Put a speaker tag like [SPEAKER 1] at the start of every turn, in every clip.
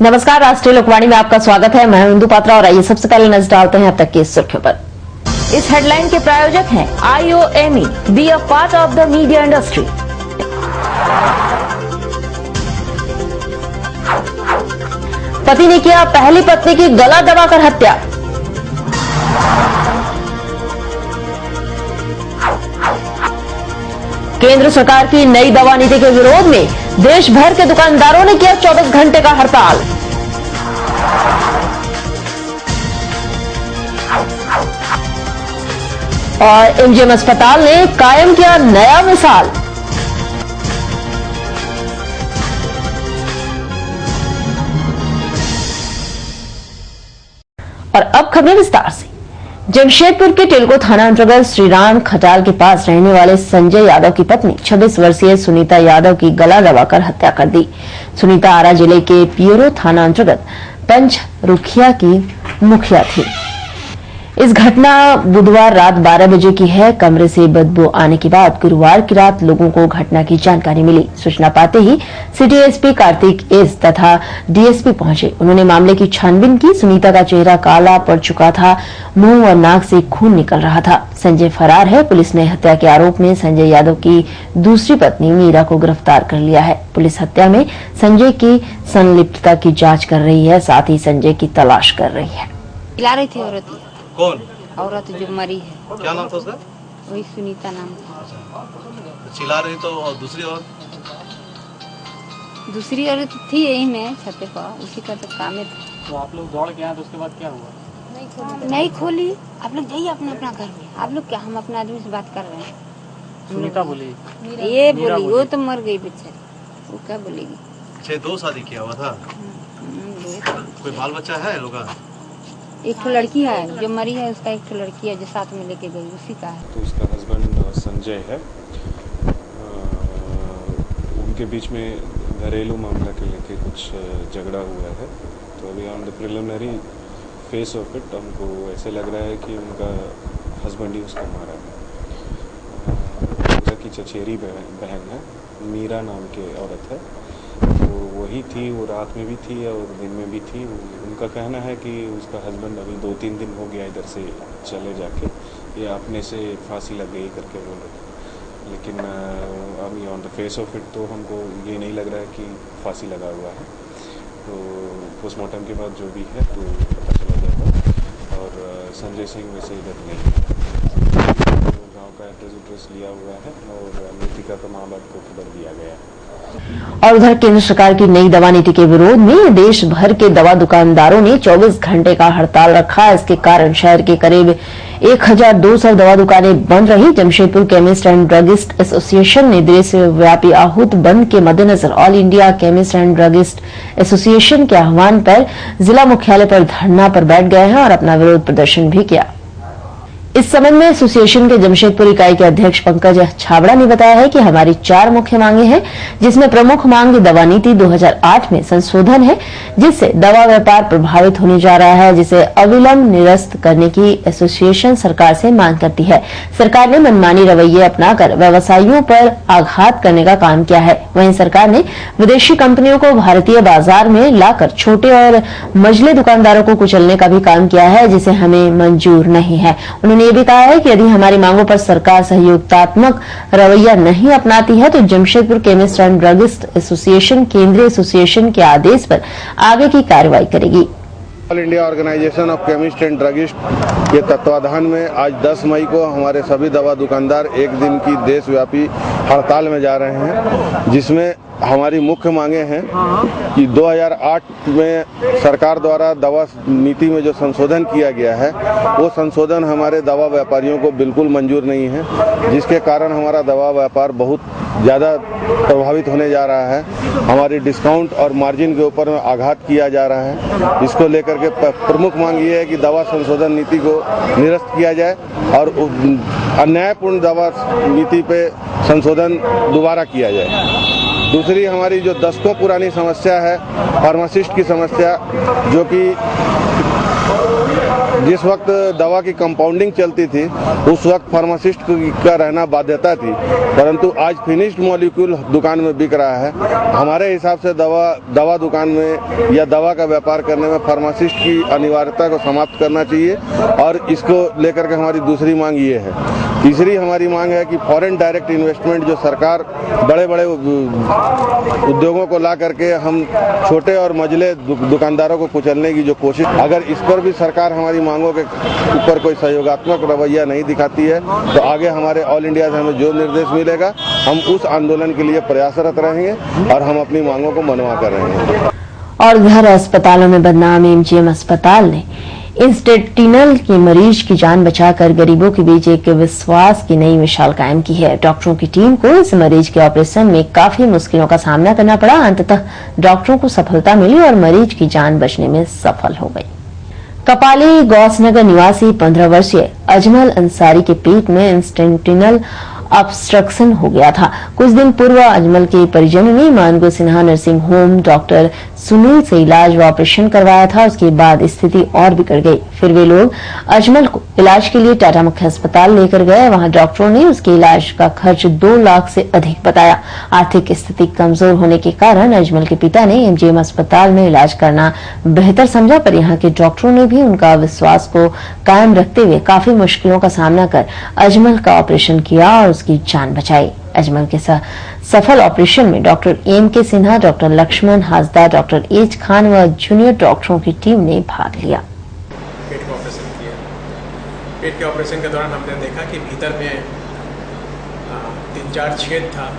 [SPEAKER 1] नमस्कार, राष्ट्रीय लोकवाणी में आपका स्वागत है। मैं इंदु पात्रा और आइए सबसे पहले नजर डालते हैं अब तक की सुर्खियों पर। इस हेडलाइन के प्रायोजक हैं IOME, be a part of the media industry. पति ने किया पहली पत्नी की गला दबाकर हत्या। केंद्र सरकार की नई दवा नीति के विरोध में देश भर के दुकानदारों ने किया 24 घंटे का हड़ताल। और MGM अस्पताल ने कायम किया नया मिसाल। और अब खबरें विस्तार से। जमशेदपुर के टिलको थाना अंतर्गत श्रीराम खटाल के पास रहने वाले संजय यादव की पत्नी 26 वर्षीय सुनीता यादव की गला दबाकर हत्या कर दी। सुनीता आरा जिले के पियरो थाना अंतर्गत पंचरुखिया की मुखिया थी। इस घटना बुधवार रात 12 बजे की है। कमरे से बदबू आने के बाद गुरुवार की रात लोगों को घटना की जानकारी मिली। सूचना पाते ही सिटी एसपी कार्तिक एस तथा डीएसपी पहुंचे। उन्होंने मामले की छानबीन की। सुनीता का चेहरा काला पड़ चुका था, मुंह और नाक से खून निकल रहा था। संजय फरार है। पुलिस ने हत्या के आरोप में संजय यादव की दूसरी पत्नी मीरा को गिरफ्तार कर लिया है। पुलिस हत्या में संजय की संलिप्तता की जांच कर रही है, साथ ही संजय की तलाश कर रही है।
[SPEAKER 2] चिल्ला रही थी औरत।
[SPEAKER 3] कौन
[SPEAKER 2] औरत जो मरी है?
[SPEAKER 3] क्या नाम था उसका?
[SPEAKER 2] वही सुनीता नाम था।
[SPEAKER 3] चिल्ला रही तो, और दूसरी
[SPEAKER 2] औरत थी यही में छते पर, उसी का तो काम है।
[SPEAKER 4] तो आप लोग दौड़ के आए तो उसके बाद क्या हुआ?
[SPEAKER 2] नहीं खोली। आप लोग जाइए अपना अपना घर में। आप लोग क्या, हम अपना आदमी से बात कर रहे हैं।
[SPEAKER 4] सुनीता बोली,
[SPEAKER 2] ये बोली, वो तो मर गई बेचारी, वो क्या बोलेगी।
[SPEAKER 3] 6-2 शादी किया हुआ था। कोई बाल बच्चा है लोग?
[SPEAKER 2] एक तो लड़की है जो मरी है, उसका एक तो लड़की है जो साथ में लेके गई, उसी का है।
[SPEAKER 5] तो उसका हस्बैंड संजय है। उनके बीच में घरेलू मामला के लेके कुछ झगड़ा हुआ है। तो अभी on the preliminary face of it हमको ऐसे लग रहा है कि उनका हस्बैंड ही उसको मारा है। उसकी चचेरी बहन है, मीरा नाम की औरत है। तो वही थी, वो रात में भी थी और दिन में भी थी। उनका कहना है कि उसका हस्बैंड अभी 2-3 दिन हो गया इधर से चले जाके, ये अपने से फांसी लग गई करके बोल रहे थे। लेकिन अभी on the face of it तो हमको ये नहीं लग रहा है कि फांसी लगा हुआ है। तो पोस्टमार्टम के बाद जो भी है तो पता चला जाएगा। और संजय सिंह वैसे इधर नहीं है, गाँव का एड्रेस लिया हुआ है और मृतिका का माँ बाप को खबर दिया गया है।
[SPEAKER 1] और उधर केंद्र सरकार की नई दवा नीति के विरोध में देश भर के दवा दुकानदारों ने 24 घंटे का हड़ताल रखा। इसके कारण शहर के करीब 1200 दवा दुकानें बंद रही। Jamshedpur chemist and druggist association ने देशव्यापी आहूत बंद के मद्देनजर all India chemist and druggist association के आह्वान पर जिला मुख्यालय पर धरना पर बैठ गए हैं और अपना विरोध प्रदर्शन भी किया। इस संबंध में एसोसिएशन के जमशेदपुर इकाई के अध्यक्ष पंकज छाबड़ा ने बताया है कि हमारी 4 मुख्य मांगे हैं, जिसमें प्रमुख मांग दवा नीति 2008 में संशोधन है, जिससे दवा व्यापार प्रभावित होने जा रहा है, जिसे अविलंब निरस्त करने की एसोसिएशन सरकार से मांग करती है। सरकार ने मनमानी रवैये अपनाकर व्यवसायियों पर आघात करने का काम किया है। वहीं सरकार ने विदेशी कंपनियों को भारतीय बाजार में लाकर छोटे और मझले दुकानदारों को कुचलने का भी काम किया है, जिसे हमें मंजूर नहीं है। उन्होंने ये भी कहा है कि यदि हमारी मांगों पर सरकार सहयोगात्मक रवैया नहीं अपनाती है तो Jamshedpur chemist and druggist association केंद्रीय एसोसिएशन के आदेश पर आगे की कार्रवाई करेगी।
[SPEAKER 6] All India organisation of chemist and druggist के तत्वाधान में आज 10 मई को हमारे सभी दवा दुकानदार एक दिन की देशव्यापी हड़ताल में जा रहे हैं, जिसमें हमारी मुख्य मांगे हैं कि 2008 में सरकार द्वारा दवा नीति में जो संशोधन किया गया है, वो संशोधन हमारे दवा व्यापारियों को बिल्कुल मंजूर नहीं है, जिसके कारण हमारा दवा व्यापार बहुत ज़्यादा प्रभावित होने जा रहा है। हमारी डिस्काउंट और मार्जिन के ऊपर आघात किया जा रहा है। इसको लेकर के प्रमुख मांग ये है कि दवा संशोधन नीति को निरस्त किया जाए और अन्यायपूर्ण दवा नीति पे संशोधन दोबारा किया जाए। दूसरी हमारी जो दशकों पुरानी समस्या है फार्मासिस्ट की समस्या, जो कि जिस वक्त दवा की कंपाउंडिंग चलती थी उस वक्त फार्मासिस्ट का रहना बाध्यता थी, परंतु आज फिनिश्ड मॉलिक्यूल दुकान में बिक रहा है। हमारे हिसाब से दवा दुकान में या दवा का व्यापार करने में फार्मासिस्ट की अनिवार्यता को समाप्त करना चाहिए और इसको लेकर के हमारी दूसरी मांग ये है। तीसरी हमारी मांग है कि फॉरेन डायरेक्ट इन्वेस्टमेंट जो सरकार बड़े बड़े उद्योगों को ला करके हम छोटे और मझले दुकानदारों को कुचलने की जो कोशिश, अगर इस पर भी सरकार हमारी मांगों के ऊपर कोई सहयोगात्मक रवैया नहीं दिखाती है तो आगे हमारे ऑल इंडिया से हमें जो निर्देश मिलेगा हम उस आंदोलन के लिए प्रयासरत रहेंगे और हम अपनी मांगों को मनवा कर रहे हैं।
[SPEAKER 1] और घर अस्पतालों में बदनाम एमजीएम अस्पताल ने इंस्टेटिनल के मरीज की जान बचाकर गरीबों के बीच एक विश्वास की नई मिसाल कायम की है। डॉक्टरों की टीम को इस मरीज के ऑपरेशन में काफी मुश्किलों का सामना करना पड़ा। अंततः डॉक्टरों को सफलता मिली और मरीज की जान बचने में सफल हो गई। कपाली गौसनगर निवासी 15 वर्षीय अजमल अंसारी के पेट में इंस्टेटिनल ऑब्स्ट्रक्शन हो गया था। कुछ दिन पूर्व अजमल के परिजनों ने Mango Sinha nursing home doctor Sunil से इलाज व ऑपरेशन करवाया था। उसके बाद स्थिति और बिगड़ गई। फिर वे लोग अजमल को इलाज के लिए टाटा मुख्य अस्पताल लेकर गए। वहां डॉक्टरों ने उसके इलाज का खर्च 2 लाख से अधिक बताया। आर्थिक स्थिति कमजोर होने के कारण अजमल के पिता ने एमजीएम अस्पताल में इलाज करना बेहतर समझा, पर यहाँ के डॉक्टरों ने भी उनका विश्वास को कायम रखते हुए काफी मुश्किलों का सामना कर अजमल का ऑपरेशन किया और उसकी जान बचाई। अजमल के सफल ऑपरेशन में doctor M K Sinha, doctor Laxman Hasda, doctor H Khan व जूनियर डॉक्टरों की टीम ने भाग लिया।
[SPEAKER 7] पेट का ऑपरेशन किया। पेट के ऑपरेशन के दौरान हमने देखा कि भीतर में 3-4 छेद था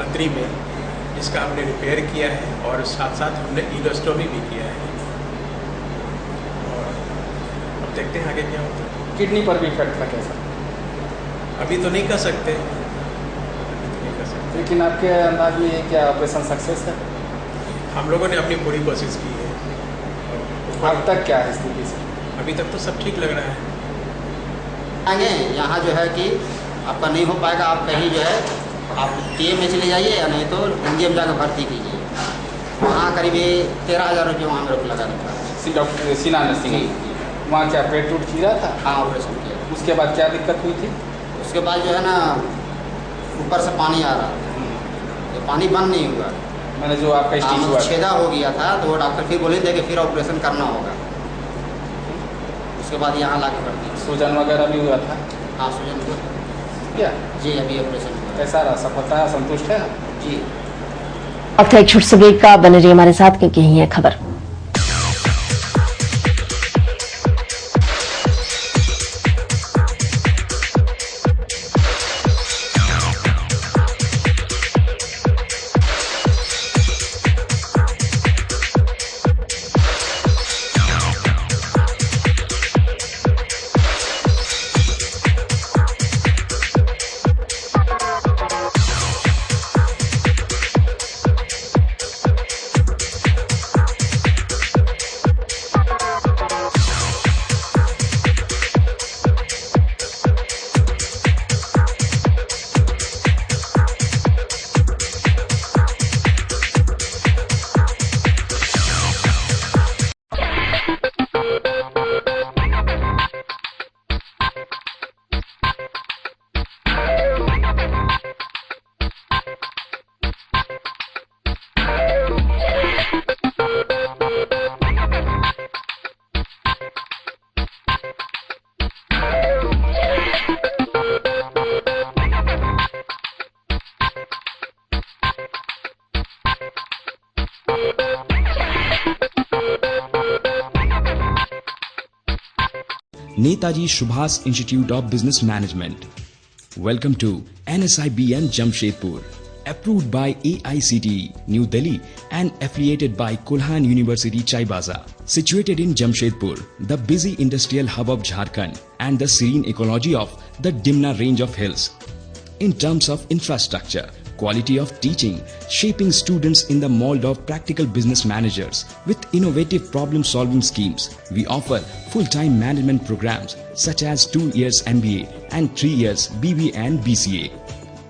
[SPEAKER 7] अंतरी में, जिसका हमने रिपेयर किया है और साथ साथ हमने इलेक्ट्रोस्कोपी भी किया है। और अब देखते हैं आगे क्या होता है।
[SPEAKER 4] किडनी पर भी इफेक्ट था कैसा?
[SPEAKER 7] अभी तो नहीं कर सकते,
[SPEAKER 4] लेकिन आपके अंदाज में क्या ऑपरेशन सक्सेस है?
[SPEAKER 7] हम लोगों ने अपनी पूरी कोशिश की है।
[SPEAKER 4] अब तक क्या है स्थिति से?
[SPEAKER 7] अभी तक तो सब ठीक लग रहा है।
[SPEAKER 8] आगे यहाँ जो है कि आपका नहीं हो पाएगा, आप कहीं जो है आप टीएम में चले जाइए या नहीं तो एमजीएम जाकर भर्ती कीजिए। वहाँ करीब 13,000 रुपये वहाँ मेरे को लगा था।
[SPEAKER 4] डॉक्टर सिन्हा नर्सिंग, वहाँ क्या पेट टूट चीरा था?
[SPEAKER 8] हाँ, ऑपरेशन किया।
[SPEAKER 4] उसके बाद क्या दिक्कत हुई थी?
[SPEAKER 8] उसके बाद जो है ना ऊपर से पानी आ रहा था, तो पानी बंद नहीं हुआ।
[SPEAKER 4] मैंने जो आपका स्टिच हुआ
[SPEAKER 8] छेदा हो गया था, तो वो डॉक्टर फिर बोले थे कि फिर ऑपरेशन करना होगा। उसके बाद यहाँ ला के भर्ती।
[SPEAKER 4] सूजन वगैरह भी हुआ था?
[SPEAKER 8] हाँ, सूजन हुआ
[SPEAKER 4] क्या?
[SPEAKER 8] जी, अभी ऑपरेशन हुआ।
[SPEAKER 4] कैसा रहा? सफलता संतुष्ट है?
[SPEAKER 8] जी।
[SPEAKER 1] अब एक छोटे से ब्रेक का, बने रहिए हमारे साथ क्योंकि यही है खबर।
[SPEAKER 9] Netaji Subhas Institute of Business Management. Welcome to NSIBM Jamshedpur. Approved by AICTE, New Delhi and affiliated by Kulhan University Chaibaza. Situated in Jamshedpur, the busy industrial hub of Jharkhand and the serene ecology of the Dimna range of hills. In terms of infrastructure, quality of teaching, shaping students in the mold of practical business managers with innovative problem-solving schemes. We offer full-time management programs such as 2 years MBA and 3 years BBA and BCA.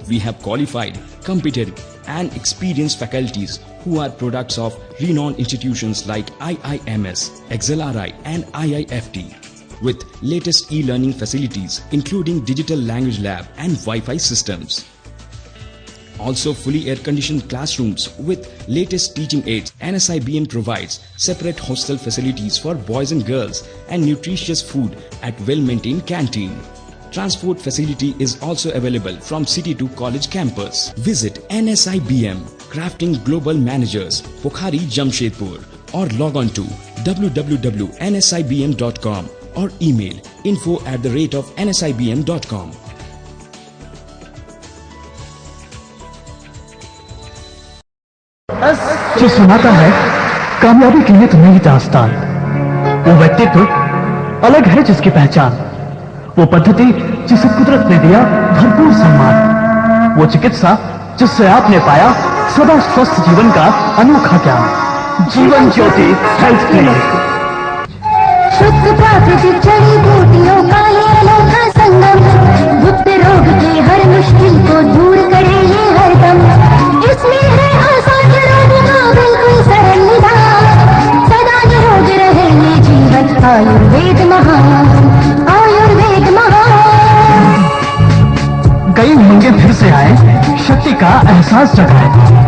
[SPEAKER 9] We have qualified, competent and experienced faculties who are products of renowned institutions like IIMS, XLRI and IIFT. with latest e-learning facilities including digital language lab and Wi-Fi systems. Also fully air-conditioned classrooms with latest teaching aids. NSIBM provides separate hostel facilities for boys and girls and nutritious food at well-maintained canteen. Transport facility is also available from city to college campus. Visit NSIBM, Crafting Global Managers, Pokhari, Jamshedpur, or log on to www.nsibm.com or email info@nsibm.com.
[SPEAKER 10] जो सुनाता है कामयाबी के लिए तो नहीं दास्तान, वो व्यक्तित्व अलग है जिसकी पहचान, वो पद्धति जिसे कुदरत ने दिया भरपूर सम्मान, वो चिकित्सा जिससे आपने पाया सदा स्वस्थ जीवन का अनोखा ज्ञान। Jeevan Jyoti health clinic.
[SPEAKER 11] शुद्ध प्राकृतिक जड़ी बूटियों का ये अनोखा संगम, गुप्त रोग के हर मुश्किल को दूर करे ये हरदम। इसमें है आसान रोगों का बिल्कुल सरल निदान, सदा निरोग रहे ये जीवन। आयुर्वेद महान, आयुर्वेद महान।
[SPEAKER 10] कई उमंगे फिर से आए, शक्ति का एहसास जगाए।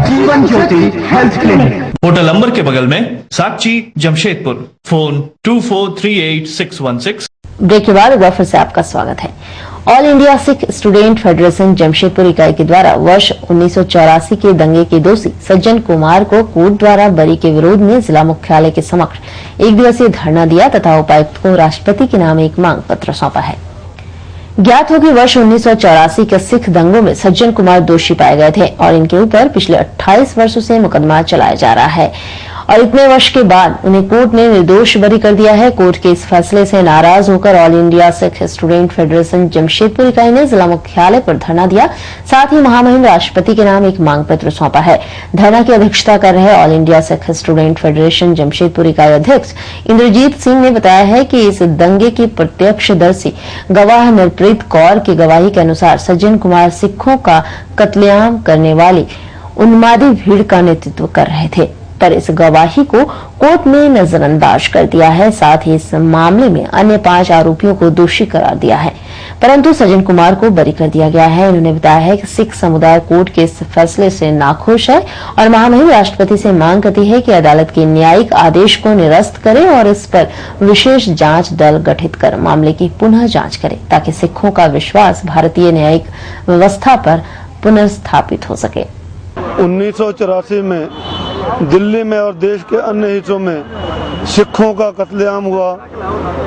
[SPEAKER 10] Jeevan Jyoti health clinic,
[SPEAKER 12] hotel अंबर के बगल में, साक्षी, जमशेदपुर। फोन 2438-616।
[SPEAKER 1] ब्रेक के बाद एक बार फिर से आपका स्वागत है। All India Sikh student federation Jamshedpur इकाई के द्वारा वर्ष 1984 के दंगे के दोषी सज्जन कुमार को कोर्ट द्वारा बरी के विरोध में जिला मुख्यालय के समक्ष एक दिवसीय धरना दिया तथा उपायुक्त को राष्ट्रपति के नाम एक मांग पत्र सौंपा है। ज्ञात हो कि वर्ष 1984 के सिख दंगों में सज्जन कुमार दोषी पाए गए थे और इनके ऊपर पिछले 28 वर्षों से मुकदमा चलाया जा रहा है और इतने वर्ष के बाद उन्हें कोर्ट ने निर्दोष बरी कर दिया है। कोर्ट के इस फैसले से नाराज होकर all India Sikh student federation Jamshedpur इकाई ने जिला मुख्यालय पर धरना दिया, साथ ही महामहिम राष्ट्रपति के नाम एक मांग पत्र सौंपा है। धरना की अध्यक्षता कर रहे all India Sikh student federation Jamshedpur इकाई अध्यक्ष इंद्रजीत सिंह ने बताया है कि इस दंगे की प्रत्यक्षदर्शी गवाह नरप्रीत कौर की गवाही के अनुसार सज्जन कुमार सिखों का कत्लेआम करने वाली उन्मादी भीड़ का नेतृत्व कर रहे थे, पर इस गवाही को कोर्ट ने नजरअंदाज कर दिया है। साथ ही इस मामले में अन्य 5 आरोपियों को दोषी करार दिया है, परंतु सज्जन कुमार को बरी कर दिया गया है। उन्होंने बताया है कि सिख समुदाय कोर्ट के इस फैसले से नाखुश है और महामहिम राष्ट्रपति से मांग करती है कि अदालत के न्यायिक आदेश को निरस्त करे और इस पर विशेष जांच दल गठित कर मामले की पुनः जांच करे, ताकि सिखों का विश्वास भारतीय न्यायिक व्यवस्था पर पुनर्स्थापित हो सके।
[SPEAKER 6] 1984 में दिल्ली में और देश के अन्य हिस्सों में सिखों का कत्लेआम हुआ।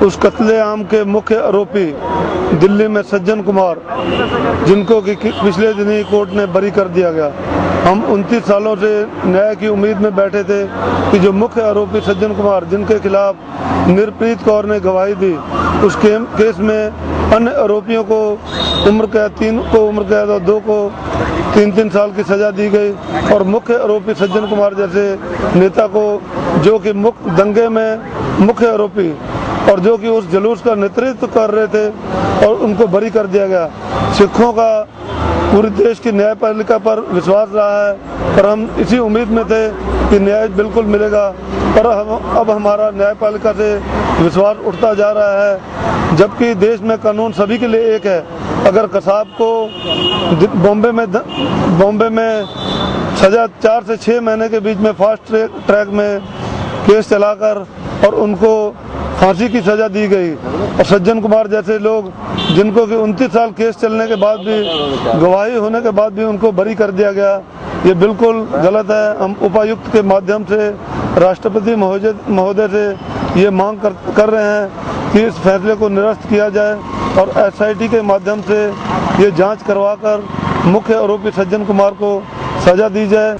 [SPEAKER 6] उस कत्लेआम के मुख्य आरोपी दिल्ली में सज्जन कुमार, जिनको कि पिछले दिन ही कोर्ट ने बरी कर दिया गया। हम 29 सालों से न्याय की उम्मीद में बैठे थे कि जो मुख्य आरोपी सज्जन कुमार, जिनके खिलाफ नरप्रीत कौर ने गवाही दी, उस केस में अन्य आरोपियों को उम्र कैद, 3 को उम्र कैद और 2 को 3-3 साल की सजा दी गई और मुख्य आरोपी सज्जन कुमार जैसे नेता को, जो कि दंगे में मुख्य आरोपी और जो कि उस जुलूस का नेतृत्व कर रहे थे, और उनको बरी कर दिया गया। सिखों का पूरे देश की न्यायपालिका पर विश्वास रहा है, पर हम इसी उम्मीद में थे कि न्याय बिल्कुल मिलेगा, पर अब हमारा न्यायपालिका से विश्वास उठता जा रहा है। जबकि देश में कानून सभी के लिए एक है। अगर कसाब को बॉम्बे में सजा 4 से 6 महीने के बीच में फास्ट ट्रैक में केस चलाकर और उनको फांसी की सजा दी गई, और सज्जन कुमार जैसे लोग जिनको कि 29 साल केस चलने के बाद भी, गवाही होने के बाद भी उनको बरी कर दिया गया, ये बिल्कुल गलत है। हम उपायुक्त के माध्यम से राष्ट्रपति महोदय से ये मांग कर रहे हैं कि इस फैसले को निरस्त किया जाए और SIT के माध्यम से ये जांच करवाकर मुख्य आरोपी सज्जन कुमार को सजा दी जाए।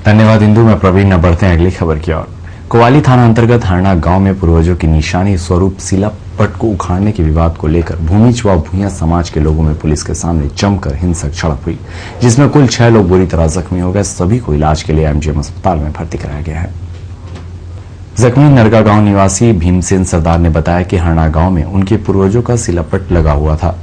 [SPEAKER 13] धन्यवाद इंदु। में प्रवीण न बढ़ते हैं अगली खबर की ओर। कोवाली थाना अंतर्गत हरना गांव में पूर्वजों की निशानी स्वरूप शिलापट को उखाड़ने के विवाद को लेकर भूमिज व भूया समाज के लोगों में पुलिस के सामने जमकर हिंसक झड़प हुई, जिसमें कुल 6 लोग बुरी तरह जख्मी हो गए। सभी को इलाज के लिए MGM अस्पताल में भर्ती कराया गया है। जख्मी नरगा गांव निवासी भीमसेन सरदार ने बताया कि हरना गांव में उनके पूर्वजों का शिलापट लगा हुआ था,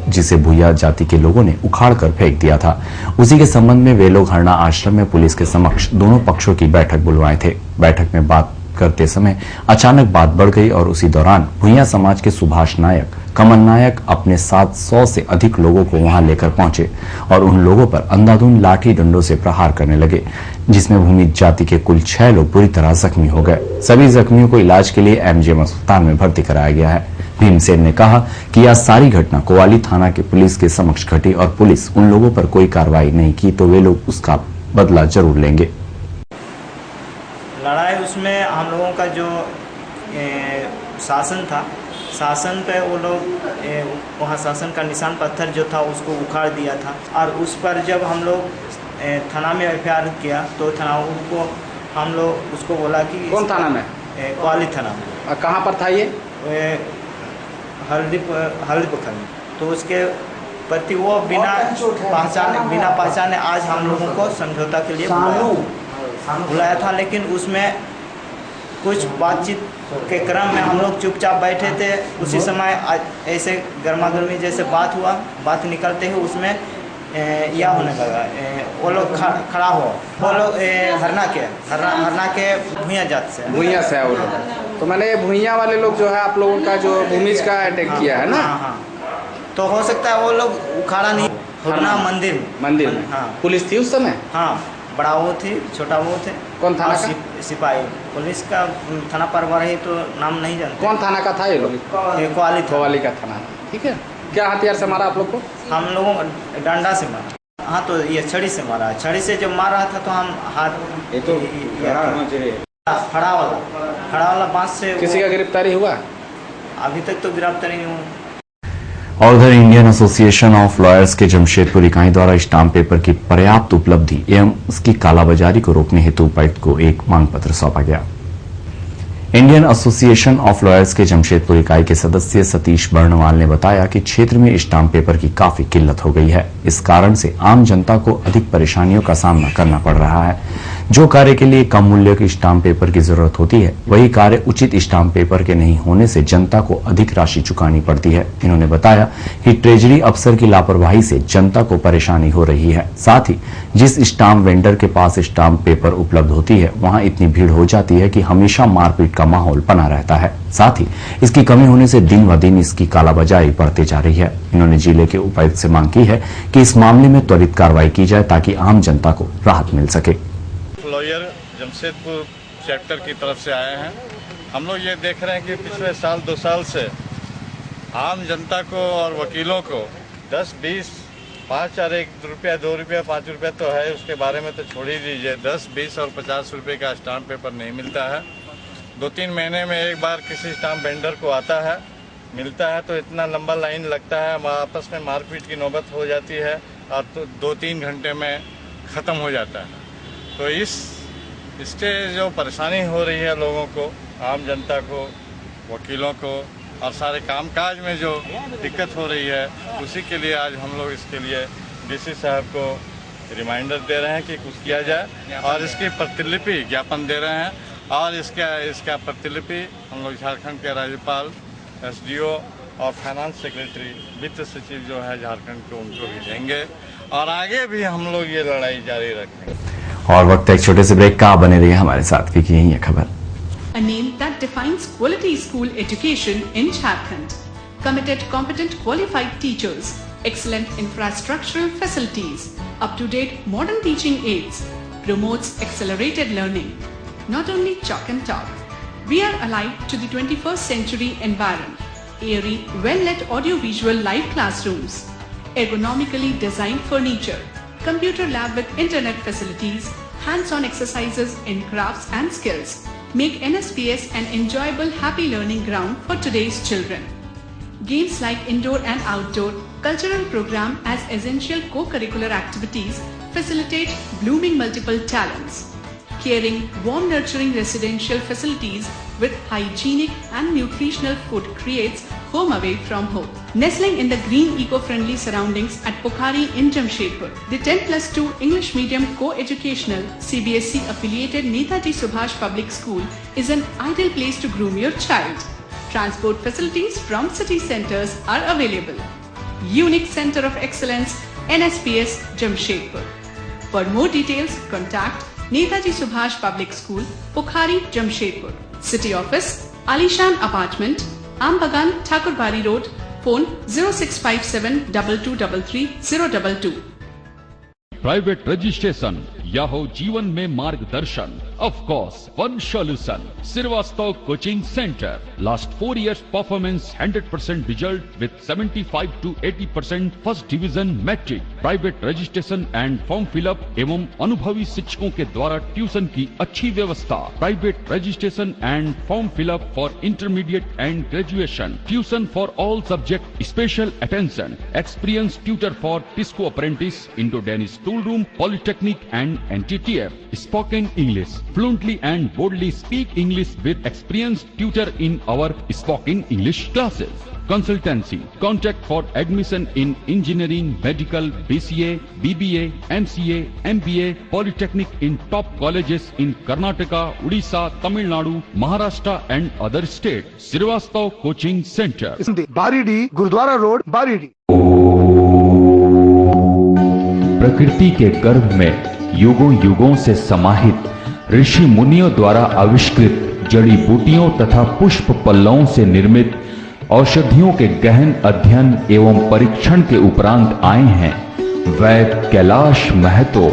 [SPEAKER 13] जिसे भूया जाति के लोगों ने उखाड़ कर फेंक दिया था। उसी के संबंध में वे लोग हरना आश्रम में पुलिस के समक्ष दोनों पक्षों की बैठक बुलवाए थे। बैठक में बात करते समय अचानक बात बढ़ गई और उसी दौरान भुइयां समाज के सुभाष नायक, कमल नायक अपने साथ 100 से अधिक लोगों को वहां लेकर पहुंचे और उन लोगों पर अंधाधुंध लाठी डंडों से प्रहार करने लगे, जिसमें भूमिज जाति के कुल 6 लोग बुरी तरह जख्मी हो गए। सभी जख्मियों को इलाज के लिए एमजीएम अस्पताल में भर्ती कराया गया है। भीमसेन ने कहा कि यह सारी घटना कोवाली थाना के पुलिस के समक्ष घटी और पुलिस उन लोगों पर कोई कार्रवाई नहीं की तो वे लोग उसका बदला जरूर लेंगे।
[SPEAKER 14] लड़ाई उसमें हम लोगों का जो शासन था, शासन पे वो लोग वहाँ शासन का निशान पत्थर जो था उसको उखाड़ दिया था और उस पर जब हम लोग थाना में एफआईआर किया तो थाना को हम लोग उसको बोला कि
[SPEAKER 4] कौन थाना में?
[SPEAKER 14] कोवाली थाना में।
[SPEAKER 4] कहाँ पर था ये?
[SPEAKER 14] हल्दी पोखर में। तो उसके प्रति वो बिना पहचाने आज हम लोगों को समझौता के लिए बुलाया था, लेकिन उसमें कुछ बातचीत के क्रम में हम लोग चुपचाप बैठे थे। उसी समय ऐसे गर्मा गर्मी जैसे बात हुआ, बात निकलते ही उसमें यह होने लगा, वो लोग खड़ा हो, वो लोग हरना के भुइयां जात से
[SPEAKER 4] है वो लोग। तो मैंने भुइयां वाले लोग जो है आप लोगों का जो भूमिज का अटैक किया है ना?
[SPEAKER 14] हाँ। तो हो सकता है वो लोग उखाड़ा नहीं, हरना मंदिर
[SPEAKER 4] में। हाँ। पुलिस थी उस समय?
[SPEAKER 14] हाँ, बड़ा वो थी, छोटा वो थे।
[SPEAKER 4] कौन थाना का?
[SPEAKER 14] सिपाही। पुलिस का थाना परवार है तो नाम नहीं जानते।
[SPEAKER 4] कौन थाना का था ये लोग?
[SPEAKER 14] कोवाली
[SPEAKER 4] का थाना। ठीक है। क्या हथियार से मारा आप लोग को?
[SPEAKER 14] हम लोगों डंडा से मारा। हाँ, तो ये छड़ी से मारा। छड़ी से जब मार रहा था तो हम हाथ फड़ा वाला बांस से।
[SPEAKER 4] किसी का गिरफ्तारी हुआ?
[SPEAKER 14] अभी तक तो गिरफ्तारी नहीं हुआ।
[SPEAKER 13] और उधर इंडियन एसोसिएशन ऑफ लॉयर्स के जमशेदपुर इकाई द्वारा स्टाम्प पेपर की पर्याप्त उपलब्धि एवं उसकी कालाबाजारी को रोकने हेतु उपायुक्त को एक मांग पत्र सौंपा गया। इंडियन एसोसिएशन ऑफ लॉयर्स के जमशेदपुर इकाई के सदस्य सतीश बर्णवाल ने बताया कि क्षेत्र में स्टाम्प पेपर की काफी किल्लत हो गई है। इस कारण से आम जनता को अधिक परेशानियों का सामना करना पड़ रहा है। जो कार्य के लिए कम मूल्य के स्टाम्प पेपर की जरूरत होती है, वही कार्य उचित स्टाम्प पेपर के नहीं होने से जनता को अधिक राशि चुकानी पड़ती है। इन्होंने बताया कि ट्रेजरी अफसर की लापरवाही से जनता को परेशानी हो रही है। साथ ही जिस स्टाम्प वेंडर के पास स्टाम्प पेपर उपलब्ध होती है, वहां इतनी भीड़ हो जाती है कि हमेशा मारपीट का माहौल बना रहता है। साथ ही इसकी कमी होने से दिन ब दिन इसकी कालाबाजारी बढ़ती जा रही है। इन्होंने जिले के उपायुक्त से मांग की है कि इस मामले में त्वरित कार्रवाई की जाए ताकि आम जनता को राहत मिल सके।
[SPEAKER 3] लॉयर जमशेदपुर चैप्टर की तरफ से आए हैं। हम लोग ये देख रहे हैं कि पिछले साल 2 साल से आम जनता को और वकीलों को 10, 20, 5 और 1 रुपया, 2 रुपया, 5 रुपया तो है, उसके बारे में तो छोड़ ही दीजिए। 10, 20 और 50 रुपये का स्टाम्प पेपर नहीं मिलता है। 2-3 महीने में एक बार किसी स्टाम्प वेंडर को आता है, मिलता है तो इतना लंबा लाइन लगता है, आपस में मारपीट की नौबत हो जाती है और तो 2-3 घंटे में ख़त्म हो जाता है। तो इससे जो परेशानी हो रही है लोगों को, आम जनता को, वकीलों को और सारे कामकाज में जो दिक्कत हो रही है, उसी के लिए आज हम लोग इसके लिए डीसी साहब को रिमाइंडर दे रहे हैं कि कुछ किया जाए और इसकी प्रतिलिपि ज्ञापन दे रहे हैं और इसका प्रतिलिपि हम लोग झारखंड के राज्यपाल, एसडीओ और फाइनेंस सेक्रेटरी, वित्त सचिव जो है झारखंड को, उनको भी देंगे और आगे भी हम लोग ये लड़ाई जारी रखेंगे।
[SPEAKER 13] और वक्त एक छोटे से ब्रेक का, बने रहिए हमारे साथ क्योंकि यही है खबर।
[SPEAKER 15] A name that defines quality school education in Jharkhand. Committed, competent, qualified teachers, excellent infrastructural facilities, up-to-date modern teaching aids, promotes accelerated learning. Not only chalk and talk, we are alive to the 21st century environment. Airy, well-lit audio-visual live classrooms, ergonomically designed furniture, computer lab with internet facilities, hands-on exercises in crafts and skills make NSPS an enjoyable, happy learning ground for today's children. Games like indoor and outdoor cultural program as essential co-curricular activities facilitate blooming multiple talents. Caring, warm, nurturing residential facilities with hygienic and nutritional food creates home away from home. Nestling in the green eco-friendly surroundings at Pokhari in Jamshedpur, the 10+2 English medium co-educational CBSE affiliated Netaji Subhash Public School is an ideal place to groom your child. Transport facilities from city centers are available. Unique Center of Excellence, NSPS Jamshedpur. For more details, contact Netaji Subhash public school, Pukhari, Jamshedpur. City office, आलीशान apartment, Aambagan, Thakurbari road. Phone 0657 2233 022।
[SPEAKER 16] Private registration या हो जीवन में मार्गदर्शन, of course one solution, Shrivastava coaching centre. Last 4 years performance 100% result with 75 to 80% first division matric. Private registration and form fill up एवं अनुभवी शिक्षकों के द्वारा ट्यूशन की अच्छी व्यवस्था। Private registration and form fill up for intermediate and graduation. Tuition for all subject, special attention. Experience tutor for TISCO apprentice, Indo Danish tool room, polytechnic and NTTF. Spoken English. Fluently and boldly speak English with experienced tutor in our spoken English classes. Consultancy. Contact for admission in engineering, medical, BCA, BBA, MCA, MBA, Polytechnic in top colleges in Karnataka, Odisha, Tamil Nadu, Maharashtra and other states. Srivastav Coaching Center.
[SPEAKER 17] Baridih, Gurudwara road, Baridih.
[SPEAKER 18] प्रकृति के गर्भ में युगों युगों से समाहित ऋषि मुनियों द्वारा आविष्कृत जड़ी बूटियों तथा पुष्प पल्लवों से निर्मित औषधियों के गहन अध्ययन एवं परीक्षण के उपरांत आए हैं वैद्य कैलाश महतो।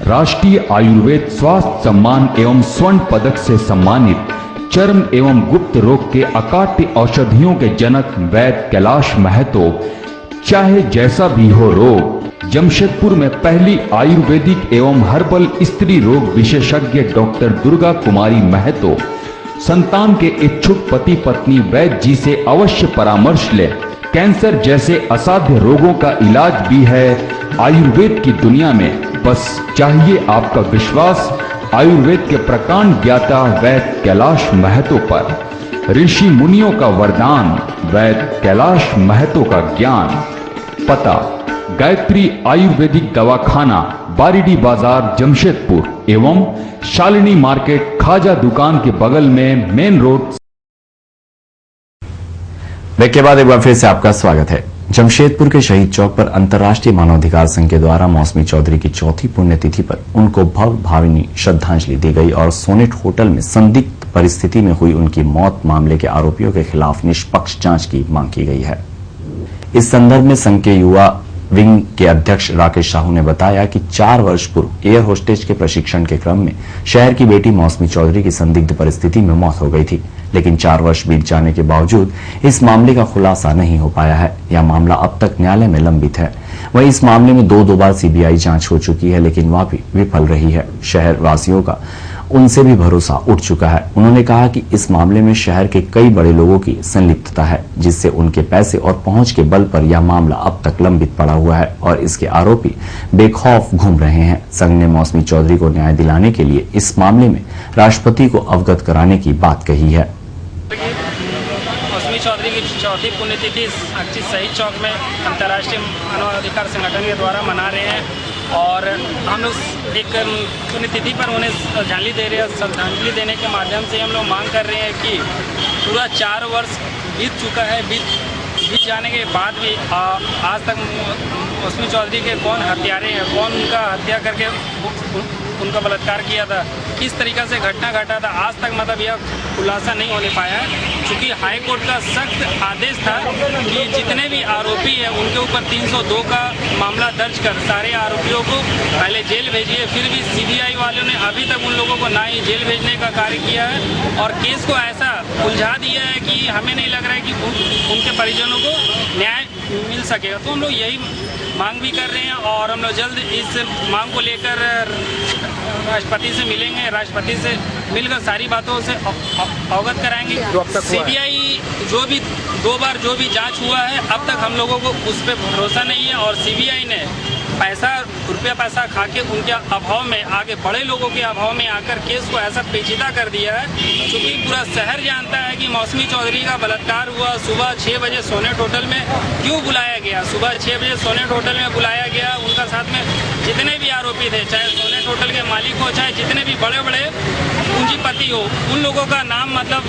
[SPEAKER 18] राष्ट्रीय आयुर्वेद स्वास्थ्य सम्मान एवं स्वर्ण पदक से सम्मानित चर्म एवं गुप्त रोग के अकाट्य औषधियों के जनक वैद्य कैलाश महतो, चाहे जैसा भी हो रोग, जमशेदपुर में पहली आयुर्वेदिक एवं हर्बल स्त्री रोग विशेषज्ञ डॉक्टर दुर्गा कुमारी महतो संतान के इच्छुक पति पत्नी वैद्य जी से अवश्य परामर्श ले। कैंसर जैसे असाध्य रोगों का इलाज भी है आयुर्वेद की दुनिया में। बस चाहिए आपका विश्वास आयुर्वेद के प्रकांड ज्ञाता वैद्य कैलाश महतो पर। ऋषि मुनियों का वरदान, वैद्य कैलाश महतो का ज्ञान। पता गायत्री आयुर्वेदिक दवाखाना, बारीडी बाजार, जमशेदपुर एवं शालिनी मार्केट, खाजा दुकान के बगल में मेन रोड।
[SPEAKER 13] ब्रेक के बाद एक बार फिर से आपका स्वागत है। जमशेदपुर के शहीद चौक पर अंतर्राष्ट्रीय मानवाधिकार संघ के द्वारा मौसमी चौधरी की चौथी पुण्यतिथि पर उनको भावभीनी श्रद्धांजलि दी गई और सोनेट होटल में संदिग्ध परिस्थिति में हुई उनकी मौत मामले के आरोपियों के खिलाफ निष्पक्ष जांच की मांग की गई है। इस संदर्भ में संघ के युवा विंग के अध्यक्ष राकेश साहू ने बताया कि 4 वर्ष पूर्व एयर होस्टेज के प्रशिक्षण के क्रम में शहर की बेटी मौसमी चौधरी की संदिग्ध परिस्थिति में मौत हो गई थी, लेकिन 4 वर्ष बीत जाने के बावजूद इस मामले का खुलासा नहीं हो पाया है। यह मामला अब तक न्यायालय में लंबित है। वहीं इस मामले में 2 बार सीबीआई जांच हो चुकी है, लेकिन वह भी विफल रही है। शहर वासियों का उनसे भी भरोसा उठ चुका है। उन्होंने कहा कि इस मामले में शहर के कई बड़े लोगों की संलिप्तता है, जिससे उनके पैसे और पहुंच के बल पर यह मामला अब तक लंबित पड़ा हुआ है और इसके आरोपी बेखौफ घूम रहे हैं। संघ ने मौसमी चौधरी को न्याय दिलाने के लिए इस मामले में राष्ट्रपति को अवगत कराने की बात कही है।
[SPEAKER 19] मौसमी चौधरी की चौथी पुण्यतिथि आज शहीद चौक में अंतर्राष्ट्रीय मानवाधिकार संगठन के द्वारा मना रहे हैं और हम लोग एक पुण्यतिथि पर उन्हें श्रद्धांजलि दे रहे हैं। श्रद्धांजलि देने के माध्यम से हम लोग मांग कर रहे हैं कि पूरा 4 वर्ष बीत चुका है, बीत जाने के बाद भी आज तक मौसमी चौधरी के कौन हत्यारे हैं, कौन उनका हत्या करके उनका बलात्कार किया था, किस तरीक़ा से घटना घटा था, आज तक मतलब यह खुलासा नहीं होने पाया है। चूँकि हाई कोर्ट का सख्त आदेश था कि जितने भी आरोपी हैं उनके ऊपर 302 का मामला दर्ज कर सारे आरोपियों को पहले जेल भेजिए। फिर भी सीबीआई वालों ने अभी तक उन लोगों को ना ही जेल भेजने का कार्य किया है और केस को ऐसा उलझा दिया है कि हमें नहीं लग रहा है कि उनके परिजनों को न्याय मिल सकेगा। तो हम लोग यही मांग भी कर रहे हैं और हम लोग जल्द इस मांग को लेकर राष्ट्रपति से मिलेंगे, राष्ट्रपति से मिलकर सारी बातों से अवगत कराएंगे। सीबीआई जो भी 2 बार जो भी जांच हुआ है अब तक हम लोगों को उस पर भरोसा नहीं है और सीबीआई ने रुपया पैसा खा के उनके अभाव में आगे बड़े लोगों के अभाव में आकर केस को ऐसा पेचीदा कर दिया है। क्योंकि पूरा शहर जानता है कि मौसमी चौधरी का बलात्कार हुआ सुबह 6 बजे सोनेट होटल में क्यों बुलाया गया। सुबह 6 बजे सोनेट होटल में बुलाया गया, उनका साथ में जितने भी आरोपी थे, चाहे सोनेट होटल के मालिक हो, चाहे जितने भी बड़े बड़े पूंजीपति हो, उन लोगों का नाम मतलब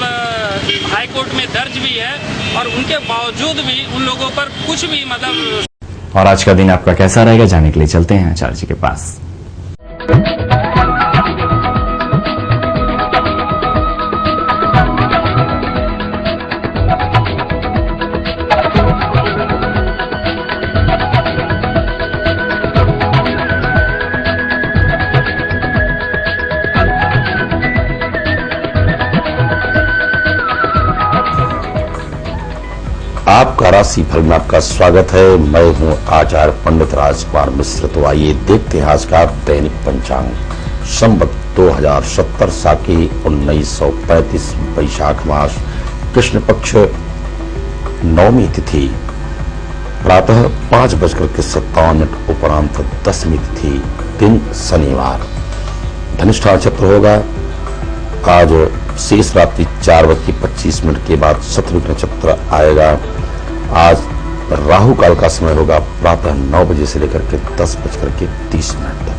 [SPEAKER 19] हाई कोर्ट में दर्ज भी है और उनके बावजूद भी उन लोगों पर कुछ भी मतलब।
[SPEAKER 13] और आज का दिन आपका कैसा रहेगा जानने के लिए चलते हैं आचार्य जी के पास।
[SPEAKER 20] आपका राशि फल में आपका स्वागत है। मैं हूं आचार्य पंडित राजकुमार मिश्र। तो आइए देखते हैं आज का दैनिक पंचांग। संवत 2070 साकी 1935 वैशाख मास कृष्ण पक्ष नवमी तिथि प्रातः 5:57 उपरांत दसवीं तिथि दिन शनिवार। धनिष्ठा नक्षत्र होगा आज शेष रात्रि 4:25 के बाद शत्रुघ्न नक्षत्र आएगा। आज राहु काल का समय होगा प्रातः 9 बजे से लेकर के 10:30 तक।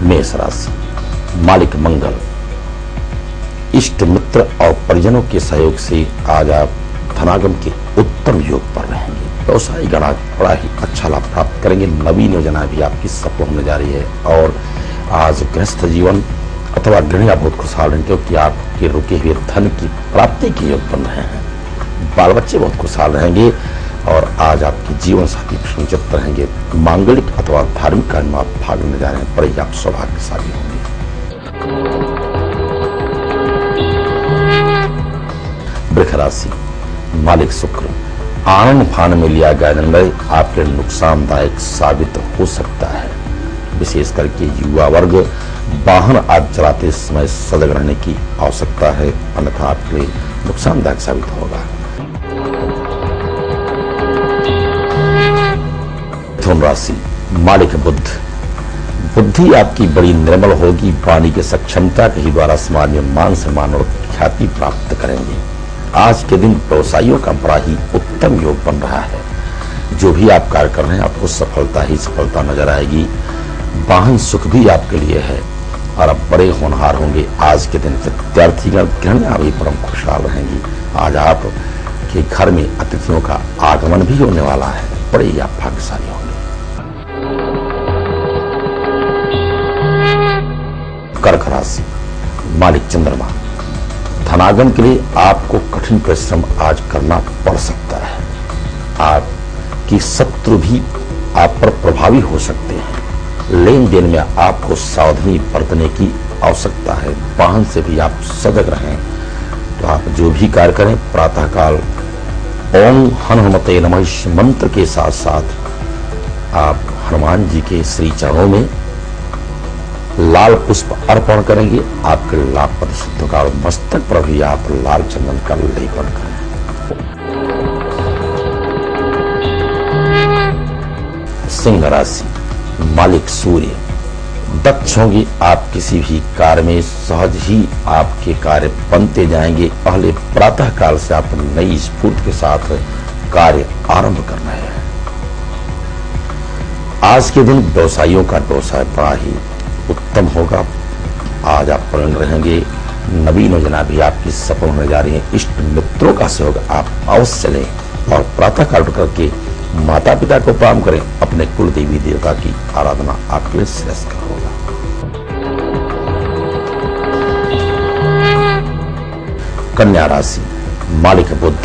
[SPEAKER 20] मेष राशि मालिक मंगल, इष्ट मित्र और परिजनों के सहयोग से आज आप धनागम के उत्तम योग पर रहेंगे। व्यवसायिक गण बड़ा ही अच्छा लाभ प्राप्त करेंगे। नवीन योजना भी आपकी सफल होने जा रही है और आज गृहस्थ जीवन अथवा गृहिणियां बहुत खुशहाल रहेंगे क्योंकि आपके रुके हुए धन की प्राप्ति के योग बन रहे हैं। बाल बच्चे बहुत खुशहाल रहेंगे और आज आपके जीवन साथी प्रसन्नचित्त रहेंगे। मांगलिक अथवा धार्मिक कार्य में आप भाग लेने जा रहे हैं, बड़े ही आप सौभाग्यशाली होंगे। वृष राशि मालिक शुक्र, आनंद फान में लिया गया निर्णय आपके नुकसानदायक साबित हो सकता है। विशेष करके युवा वर्ग वाहन आज चलाते समय सजग रहने की आवश्यकता है, अन्यथा आपके लिए नुकसानदायक साबित होगा। मिथुन राशि मालिक बुध, बुद्धि आपकी बड़ी निर्मल होगी। वाणी की सक्षमता के द्वारा समाज में मान सम्मान और ख्याति प्राप्त करेंगे। आज के दिन व्यवसायियों का बड़ा ही उत्तम योग बन रहा है। जो भी आप कार्य कर रहे हैं आपको सफलता ही सफलता नजर आएगी। वाहन सुख भी आपके लिए है और अब बड़े होनहार होंगे। आज के दिन विद्यार्थीगण गृहिणियां भी परम खुशहाल रहेंगी। आज आप के घर में अतिथियों का आगमन भी होने वाला है, बड़े ही आप भाग्यशाली होंगे। कर्क राशि मालिक चंद्रमा, धनागम के लिए आपको कठिन परिश्रम आज करना पड़ सकता है। आपकी शत्रु भी आप पर प्रभावी हो सकते हैं। लेन देन में आपको सावधानी बरतने की आवश्यकता है। वाहन से भी आप सजग रहें। तो आप जो भी कार्य करें प्रातःकाल ओम हनुमते नमः इस मंत्र के साथ साथ आप हनुमान जी के श्री चरणों में लाल पुष्प अर्पण करेंगे। आपके लाभप्रद सिद्ध होगा और मस्तक पर भी आप लाल चंदन का लेपन करें। सिंह राशि मालिक सूर्य, दक्ष होंगे आप किसी भी कार्य में, सहज ही आपके कार्य बनते जाएंगे। पहले प्रातः काल से आप नई स्फूर्ति के साथ कार्य आरंभ कर रहे हैं। आज के दिन व्यवसायियों का व्यवसाय बड़ा ही उत्तम होगा। आज आप प्रसन्न रहेंगे। नवीन योजना भी आपकी सफल होने जा रही है। इष्ट मित्रों का सहयोग आप अवश्य लें और प्रातः काल करके माता पिता को प्रणाम करें। अपने कुल देवी देवता की आराधना आपके लिए श्रेष्ठ होगा। कन्या राशि मालिक बुध,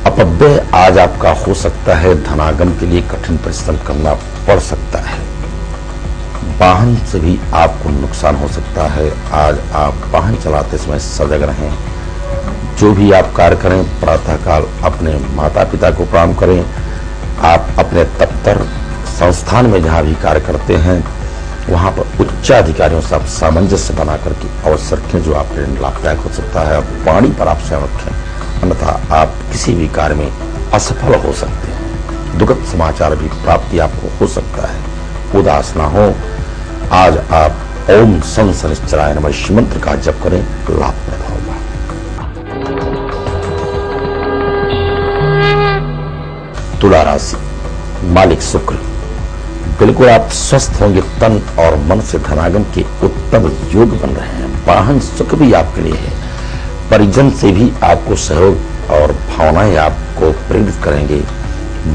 [SPEAKER 20] अपव्यय आज आपका हो सकता है। धनागम के लिए कठिन परिश्रम करना पड़ सकता है। वाहन से भी आपको नुकसान हो सकता है। आज आप वाहन चलाते समय सजग रहें। जो भी आप कार्य करें प्रातःकाल अपने माता पिता को प्रणाम करें। आप अपने दफ्तर संस्थान में जहां भी कार्य करते हैं वहां पर उच्च अधिकारियों से आप सामंजस्य बना करके अवश्य रखें, जो आपके लिए लाभदायक हो सकता है। वाणी पर आप स्वयं रखें, अन्यथा आप किसी भी कार्य में असफल हो सकते हैं। दुखद समाचार भी प्राप्ति आपको हो सकता है। उदास ना हो। आज आप ओम शनिश्चराय नमः इस मंत्र का जप करें, लाभप्रद होगा। तुला राशि मालिक शुक्र, बिल्कुल आप स्वस्थ होंगे। तन और मन से धनागम के उत्तम योग बन रहे हैं। वाहन सुख भी आपके लिए है। परिजन से भी आपको सहयोग और भावनाएं आपको प्रेरित करेंगे।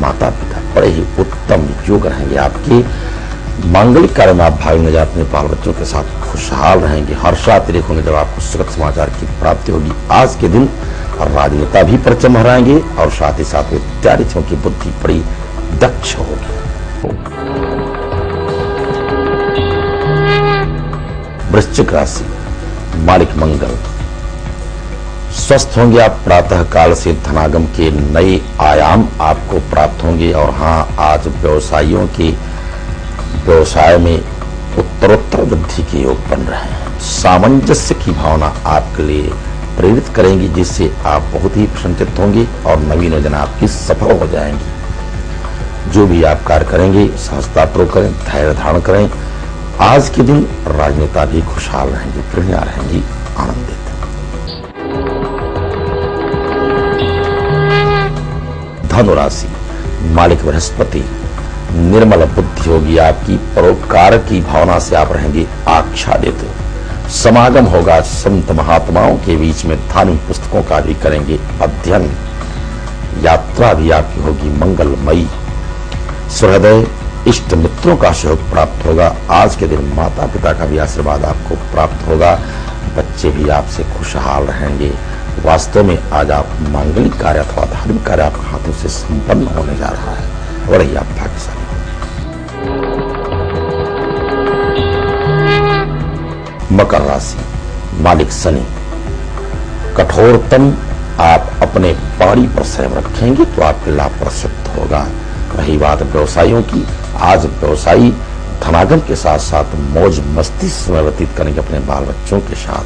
[SPEAKER 20] माता पिता बड़े ही उत्तम योग रहेंगे आपके। मांगलिक कार्य में आप भाग लेने जाते अपने बाल बच्चों के साथ खुशहाल रहेंगे। हर्षातिरेक होंगे जब आपको सुखद समाचार की प्राप्ति होगी। आज के दिन राजनेता भी परचम हराएंगे और साथ ही साथ विद्यार्थियों की बुद्धि बड़ी दक्ष होगी। वृश्चिक राशि मालिक मंगल, स्वस्थ होंगे आप, प्रातः काल से धनागम के नए आयाम आपको प्राप्त होंगे। और हाँ, आज व्यवसायियों के व्यवसाय में उत्तरोत्तर वृद्धि के योग बन रहे हैं। सामंजस्य की भावना आपके लिए प्रेरित करेंगी, जिससे आप बहुत ही प्रसन्नचित्त होंगे और नवीन योजना आपकी सफल हो जाएंगी। जो भी आप कार्य करेंगे सहजतापूर्वक करें, धैर्य धारण करें। आज के दिन राजनेता भी खुशहाल रहेंगे, गृहिणियां रहेंगी आनंदित। धनु राशि, मालिक बृहस्पति, निर्मल बुद्धि होगी आपकी, परोपकार की भावना से आप रहेंगे आच्छादित। समागम होगा संत महात्माओं के बीच में, धार्मिक पुस्तकों का भी करेंगे अध्ययन। यात्रा भी आपकी होगी मंगलमयी। सुहृदय इष्ट मित्रों का सहयोग प्राप्त होगा। आज के दिन माता पिता का भी आशीर्वाद आपको प्राप्त होगा। बच्चे भी आपसे खुशहाल रहेंगे। वास्तव में आज आप मांगलिक कार्य अथवा धार्मिक कार्य आपके हाथों से संपन्न होने जा रहा है और यही आप भाग्यशाली हो। मकर राशि, मालिक शनि, कठोरतम आप अपने पारी पर संयम रखेंगे तो आपके लाभ प्रसिद्ध होगा। रही बात व्यवसायियों की, आज व्यवसायी धनागम के साथ साथ मौज मस्ती समय व्यतीत करेंगे अपने बाल बच्चों के साथ।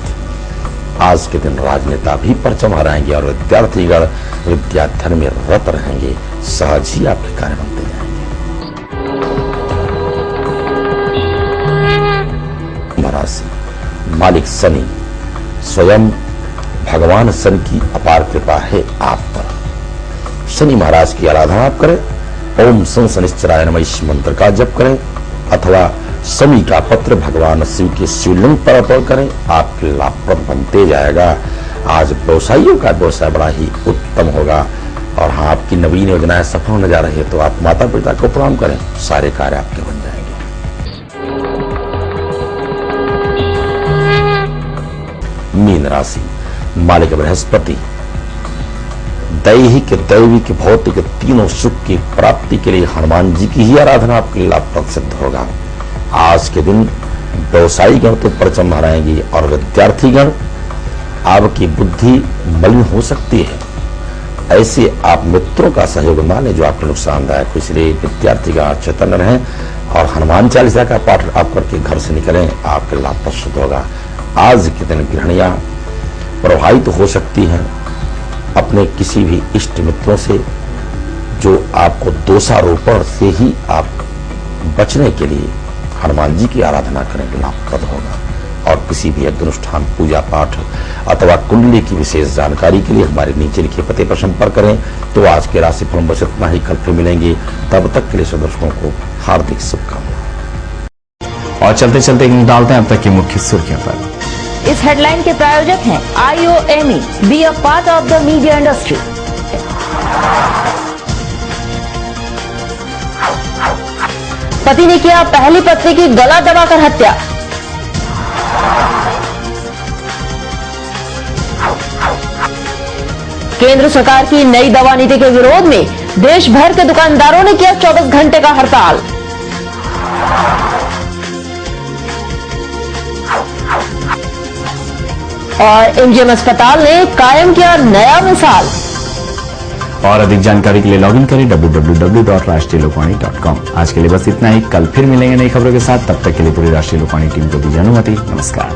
[SPEAKER 20] आज के दिन राजनेता भी परचम हराएंगे और विद्यार्थीगण विद्याध्ययन में रत रहेंगे। सहज ही आपके कार्य बनते जाएंगे। राशि, मालिक शनि, स्वयं भगवान शनि की अपार कृपा है आप पर। शनि महाराज की आराधना आप करें, ओम शं शनिश्चराय नमः इस मंत्र का जप करें अथवा शनि का पत्र भगवान शिव के शिवलिंग पर अर्पण करें, आपके लाभप्रद बनते जाएगा। आज व्यवसायियों का व्यवसाय बड़ा ही उत्तम होगा। और हाँ, आपकी नवीन योजनाएं सफल होने जा रही है तो आप माता पिता को प्रणाम करें, सारे कार्य आपके बन जाएंगे। मीन राशि, मालिक बृहस्पति, दैहिक दैविक भौतिक तीनों सुख की प्राप्ति के लिए हनुमान जी की ही आराधना आपके लिए लाभप्रद सिद्ध होगा। आज के दिन व्यवसायी गण तो परचम हराएंगे और विद्यार्थीगण आपकी बुद्धि मलिन हो सकती है। ऐसे आप मित्रों का सहयोग ना लें जो आपके नुकसानदायक हो, इसलिए विद्यार्थीगण चेतन रहें और हनुमान चालीसा का पाठ आप करके घर से निकलें, आपके लाभ प्रसिद्ध होगा। आज के दिन गृहिणियां प्रभावित हो सकती हैं अपने किसी भी इष्ट मित्रों से, जो आपको दोषारोपण से ही आप बचने के लिए हनुमान जी की आराधना करेंगे, लाभप्रद होगा। और किसी भी यज्ञ अनुष्ठान, पूजा पाठ अथवा कुंडली की विशेष जानकारी के लिए हमारे नीचे लिखे पते पर संपर्क करें। तो आज के राशिफल बस इतना ही, कल फिर मिलेंगे। तब तक के लिए सभी दर्शकों को हार्दिक शुभकामनाएं।
[SPEAKER 13] और चलते चलते डालते हैं अब तक की मुख्य सुर्खियों पर।
[SPEAKER 1] इस हेडलाइन के प्रायोजक हैं IOME, be a part of the media industry. पति ने किया पहली पत्नी की गला दबाकर हत्या। केंद्र सरकार की नई दवा नीति के विरोध में देश भर के दुकानदारों ने किया 24 घंटे का हड़ताल। और MGM अस्पताल ने कायम किया नया मिसाल।
[SPEAKER 13] और अधिक जानकारी के लिए लॉगिन करें www.rashtriyalokvani.com। आज के लिए बस इतना ही, कल फिर मिलेंगे नई खबरों के साथ। तब तक के लिए पूरी राष्ट्रीय लोकवाणी टीम को दीजिए अनुमति। नमस्कार।